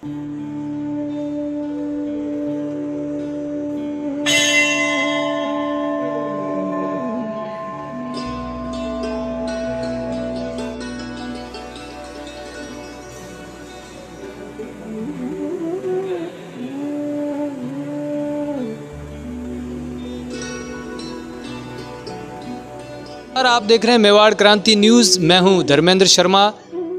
और आप देख रहे हैं मेवाड़ क्रांति न्यूज़। मैं हूं धर्मेंद्र शर्मा।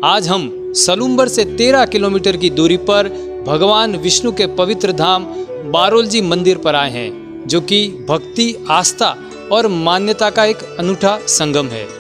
आज हम सलूम्बर से 13 किलोमीटर की दूरी पर भगवान विष्णु के पवित्र धाम बारोल जी मंदिर पर आए हैं, जो कि भक्ति, आस्था और मान्यता का एक अनूठा संगम है।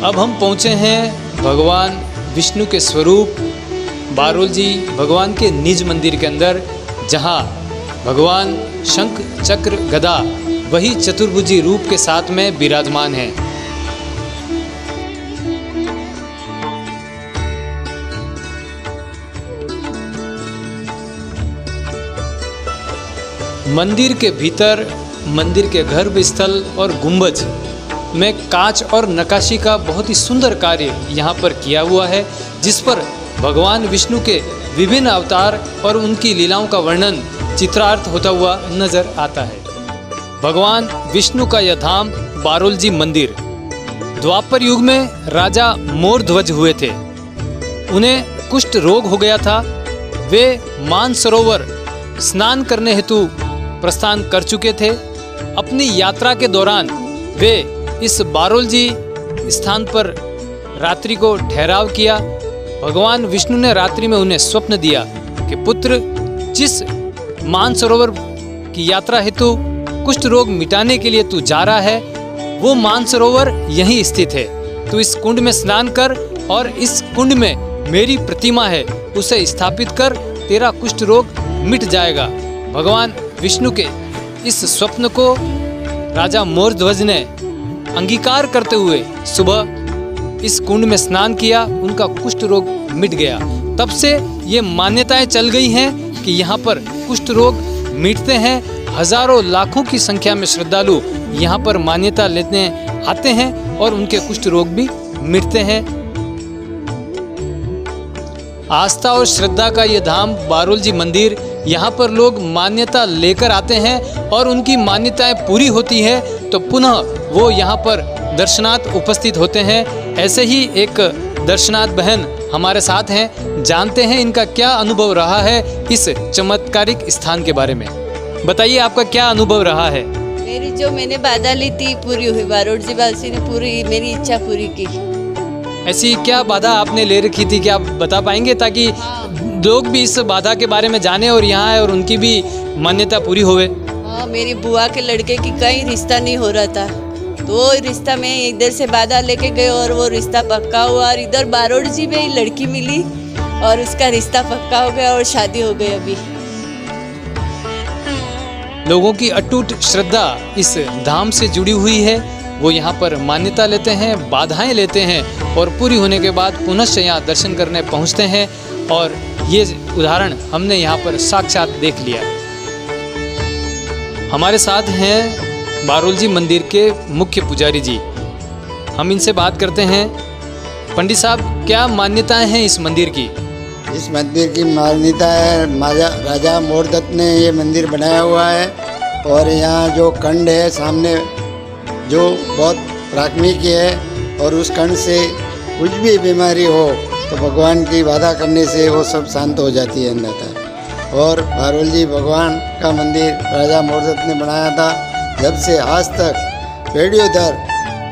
अब हम पहुँचे हैं भगवान विष्णु के स्वरूप बारोल जी भगवान के निज मंदिर के अंदर, जहां भगवान शंख चक्र गदा वही चतुर्भुजी रूप के साथ में विराजमान हैं। मंदिर के भीतर मंदिर के गर्भस्थल और गुंबज में कांच और नक्काशी का बहुत ही सुंदर कार्य यहाँ पर किया हुआ है, जिस पर भगवान विष्णु के विभिन्न अवतार और उनकी लीलाओं का वर्णन चित्रार्थ होता हुआ नजर आता है। भगवान विष्णु का यह धाम बारोल जी मंदिर द्वापर युग में राजा मोरध्वज हुए थे। उन्हें कुष्ठ रोग हो गया था। वे मानसरोवर स्नान करने हेतु प्रस्थान कर चुके थे। अपनी यात्रा के दौरान वे इस बारोल जी स्थान पर रात्रि को ठहराव किया। भगवान विष्णु ने रात्रि में उन्हें स्वप्न दिया कि पुत्र, जिस मानसरोवर की यात्रा हेतु कुष्ठ रोग मिटाने के लिए तू जा रहा है, वो मानसरोवर यहीं स्थित है। तू इस कुंड में स्नान कर और इस कुंड में मेरी प्रतिमा है, उसे स्थापित कर, तेरा कुष्ठ रोग मिट जाएगा। भगवान विष्णु के इस स्वप्न को राजा मोरध्वज ने अंगीकार करते हुए सुबह इस कुंड में स्नान किया। उनका कुष्ठ रोग मिट गया। तब से ये मान्यताएं चल गई हैं कि यहाँ पर कुष्ठ रोग मिटते हैं। हजारों लाखों की संख्या में श्रद्धालु यहाँ पर मान्यता लेने आते हैं और उनके कुष्ठ रोग भी मिटते हैं। आस्था और श्रद्धा का ये धाम बारोल जी मंदिर, यहाँ पर लोग मान्यता लेकर आते हैं और उनकी मान्यताएं पूरी होती है तो पुनः वो यहाँ पर दर्शनार्थ उपस्थित होते हैं। ऐसे ही एक दर्शनार्थ बहन हमारे साथ हैं, जानते हैं इनका क्या अनुभव रहा है इस चमत्कारिक स्थान के बारे में। बताइए, आपका क्या अनुभव रहा है? मैंने बाधा ली थी पूरी हुई। बारोल जी वासी ने पूरी मेरी इच्छा पूरी की। ऐसी क्या बाधा आपने ले रखी थी, क्या आप बता पाएंगे, ताकि लोग भी इस बाधा के बारे में जाने और यहाँ आए और उनकी भी मान्यता पूरी होवे? हाँ, मेरी बुआ के लड़के की कहीं रिश्ता नहीं हो रहा था, तो वो रिश्ता में इधर से बाधा लेके गए और वो रिश्ता पक्का हुआ। और इधर बारोल जी में ही लड़की मिली और उसका रिश्ता पक्का हो गया और शादी हो गई। अभी लोगों की अटूट श्रद्धा इस धाम से जुड़ी हुई है। वो यहाँ पर मान्यता लेते हैं, बाधाएं लेते हैं और पूरी होने के बाद पुनश्च यहाँ दर्शन करने पहुँचते हैं। और ये उदाहरण हमने यहाँ पर साक्षात देख लिया। हमारे साथ हैं बारोल जी मंदिर के मुख्य पुजारी जी। हम इनसे बात करते हैं। पंडित साहब, क्या मान्यताएं हैं इस मंदिर की? इस मंदिर की मान्यता है, राजा मोरध्वज ने ये मंदिर बनाया हुआ है और यहाँ जो कंड है सामने, जो बहुत प्राथमिक है, और उस कंड से कुछ भी बीमारी हो तो भगवान की वादा करने से वो सब शांत हो जाती है अंदर। और बारोल जी भगवान का मंदिर राजा मोरदत्त ने बनाया था। जब से आज तक पीढ़ियों दर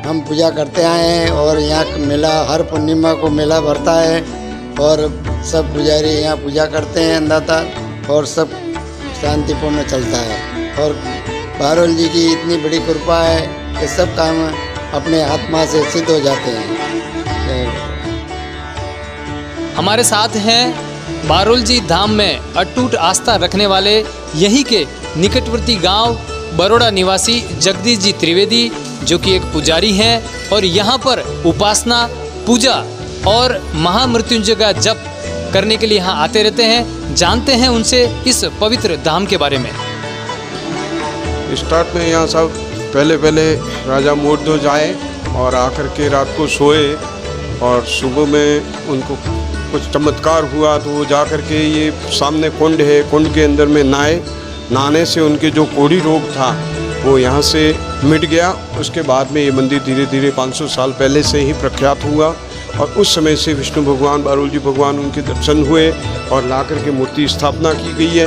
हम पूजा करते आए हैं और यहाँ का मेला हर पूर्णिमा को मेला भरता है और सब पुजारी यहाँ पूजा करते हैं अंदर और सब शांतिपूर्ण चलता है। और बारोल जी की इतनी बड़ी कृपा है कि सब काम अपने आत्मा से सिद्ध हो जाते हैं। हमारे साथ हैं बारोल जी धाम में अटूट आस्था रखने वाले यहीं के निकटवर्ती गांव बरोड़ा निवासी जगदीश जी त्रिवेदी, जो कि एक पुजारी हैं और यहाँ पर उपासना, पूजा और महामृत्युंजय का जप करने के लिए यहाँ आते रहते हैं। जानते हैं उनसे इस पवित्र धाम के बारे में। स्टार्ट में यहाँ सब पहले राजा मोरदत्त आए और आकर के रात को सोए और सुबह में उनको कुछ चमत्कार हुआ तो वो जा कर के ये सामने कुंड है, कुंड के अंदर में नहाने से उनके जो कोढ़ी रोग था वो यहाँ से मिट गया। उसके बाद में ये मंदिर धीरे धीरे 500 साल पहले से ही प्रख्यात हुआ और उस समय से विष्णु भगवान, बारोल जी भगवान उनके दर्शन हुए और ला कर के मूर्ति स्थापना की गई है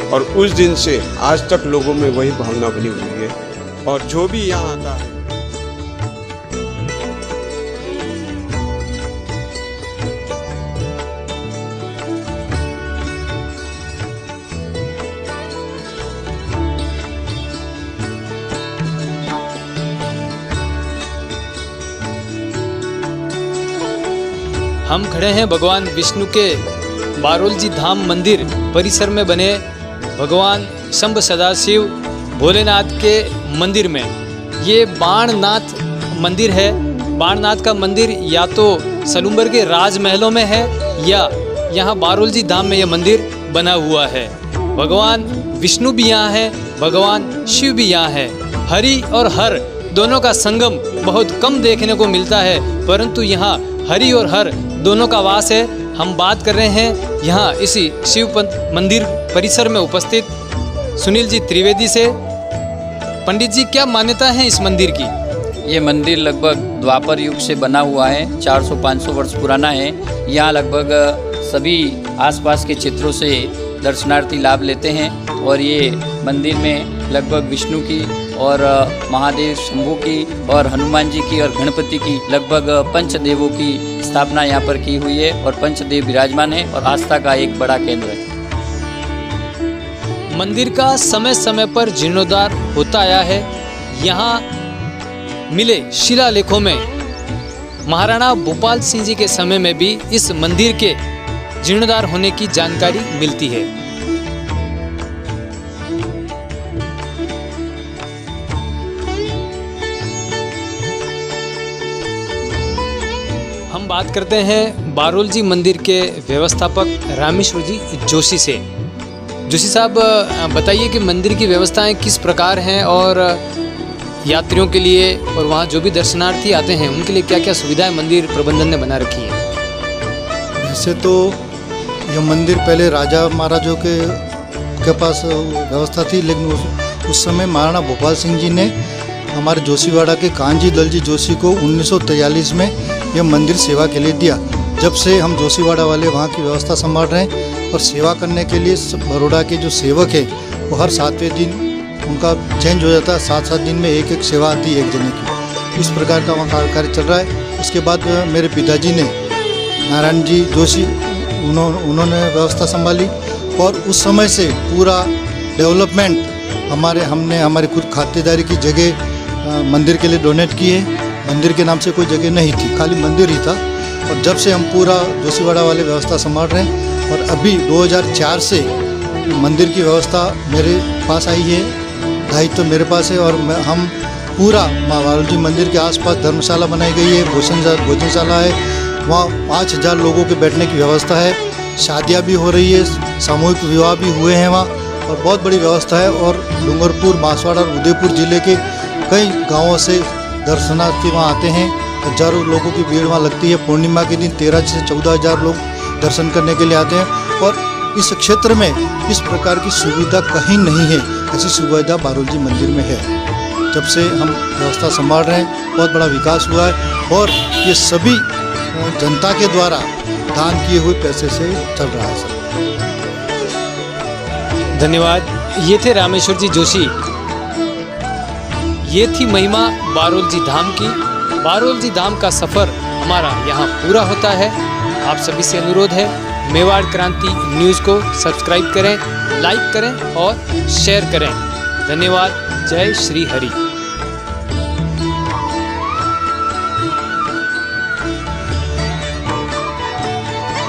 और उस दिन से आज तक लोगों में वही भावना बनी हुई है। और जो भी यहाँ आता है हम खड़े हैं भगवान विष्णु के बारोल जी धाम मंदिर परिसर में बने भगवान शंभ सदाशिव भोलेनाथ के मंदिर में। ये बाणनाथ मंदिर है। बाणनाथ का मंदिर या तो सलूम्बर के राजमहलों में है या यहाँ बारोल जी धाम में यह मंदिर बना हुआ है। भगवान विष्णु भी यहाँ है, भगवान शिव भी यहाँ है। हरि और हर दोनों का संगम बहुत कम देखने को मिलता है, परंतु यहाँ हरि और हर दोनों का वास है। हम बात कर रहे हैं यहाँ इसी शिव मंदिर परिसर में उपस्थित सुनील जी त्रिवेदी से। पंडित जी, क्या मान्यता है इस मंदिर की? ये मंदिर लगभग द्वापर युग से बना हुआ है, 400-500 वर्ष पुराना है। यहाँ लगभग सभी आसपास के क्षेत्रों से दर्शनार्थी लाभ लेते हैं और ये मंदिर में लगभग विष्णु की और महादेव शंभू की और हनुमान जी की और गणपति की लगभग पंचदेवों की स्थापना यहाँ पर की हुई है और पंचदेव विराजमान है और आस्था का एक बड़ा केंद्र है। मंदिर का समय समय पर जीर्णोद्धार होता आया है। यहाँ मिले शिलालेखों में महाराणा भोपाल सिंह जी के समय में भी इस मंदिर के जीर्णोद्धार होने की जानकारी मिलती है। हम बात करते हैं बारोल जी मंदिर के व्यवस्थापक रामेश्वर जी जोशी से। जोशी साहब, बताइए कि मंदिर की व्यवस्थाएं किस प्रकार हैं और यात्रियों के लिए और वहाँ जो भी दर्शनार्थी आते हैं उनके लिए क्या क्या सुविधाएं मंदिर प्रबंधन ने बना रखी हैं? वैसे तो यह मंदिर पहले राजा महाराजों के पास व्यवस्था थी, लेकिन उस समय महाराणा भोपाल सिंह जी ने हमारे जोशीवाड़ा के कान्जी दलजी जोशी को 1943 में यह मंदिर सेवा के लिए दिया। जब से हम जोशीवाड़ा वाले वहाँ की व्यवस्था संभाल रहे हैं और सेवा करने के लिए बड़ौदा के जो सेवक है वो हर 7वें दिन उनका चेंज हो जाता है। 7-7 दिन में एक सेवा आती है एक जने की। इस प्रकार का वहाँ कार्य चल रहा है। उसके बाद मेरे पिताजी ने नारायण जी जोशी उन्होंने व्यवस्था संभाली और उस समय से पूरा डेवलपमेंट हमने हमारी खुद खातेदारी की जगह मंदिर के लिए डोनेट की है। मंदिर के नाम से कोई जगह नहीं थी, खाली मंदिर ही था। और जब से हम पूरा जोशीवाड़ा वाले व्यवस्था संभाल रहे हैं और अभी 2004 से मंदिर की व्यवस्था मेरे पास आई है, दायित्व तो मेरे पास है। और हम पूरा माँ बारोल जी मंदिर के आसपास धर्मशाला बनाई गई है, भोजनशाला है, वहाँ 5000 लोगों के बैठने की व्यवस्था है। शादियाँ भी हो रही है, सामूहिक विवाह भी हुए हैं वहाँ और बहुत बड़ी व्यवस्था है। और डूंगरपुर, बांसवाड़ा और उदयपुर जिले के कई गाँवों से दर्शनार्थी वहाँ आते हैं। हजारों लोगों की भीड़ वहाँ लगती है। पूर्णिमा के दिन 13 से 14,000 लोग दर्शन करने के लिए आते हैं। और इस क्षेत्र में इस प्रकार की सुविधा कहीं नहीं है, ऐसी सुविधा बारोल जी मंदिर में है। जब से हम व्यवस्था संभाल रहे हैं बहुत बड़ा विकास हुआ है और ये सभी जनता के द्वारा दान किए हुए पैसे से चल रहा है सब। धन्यवाद। ये थे रामेश्वर जी जोशी। ये थी महिमा बारोल जी धाम की। बारोल जी धाम का सफ़र हमारा यहाँ पूरा होता है। आप सभी से अनुरोध है, मेवाड़ क्रांति न्यूज़ को सब्सक्राइब करें, लाइक करें और शेयर करें। धन्यवाद। जय श्री हरि।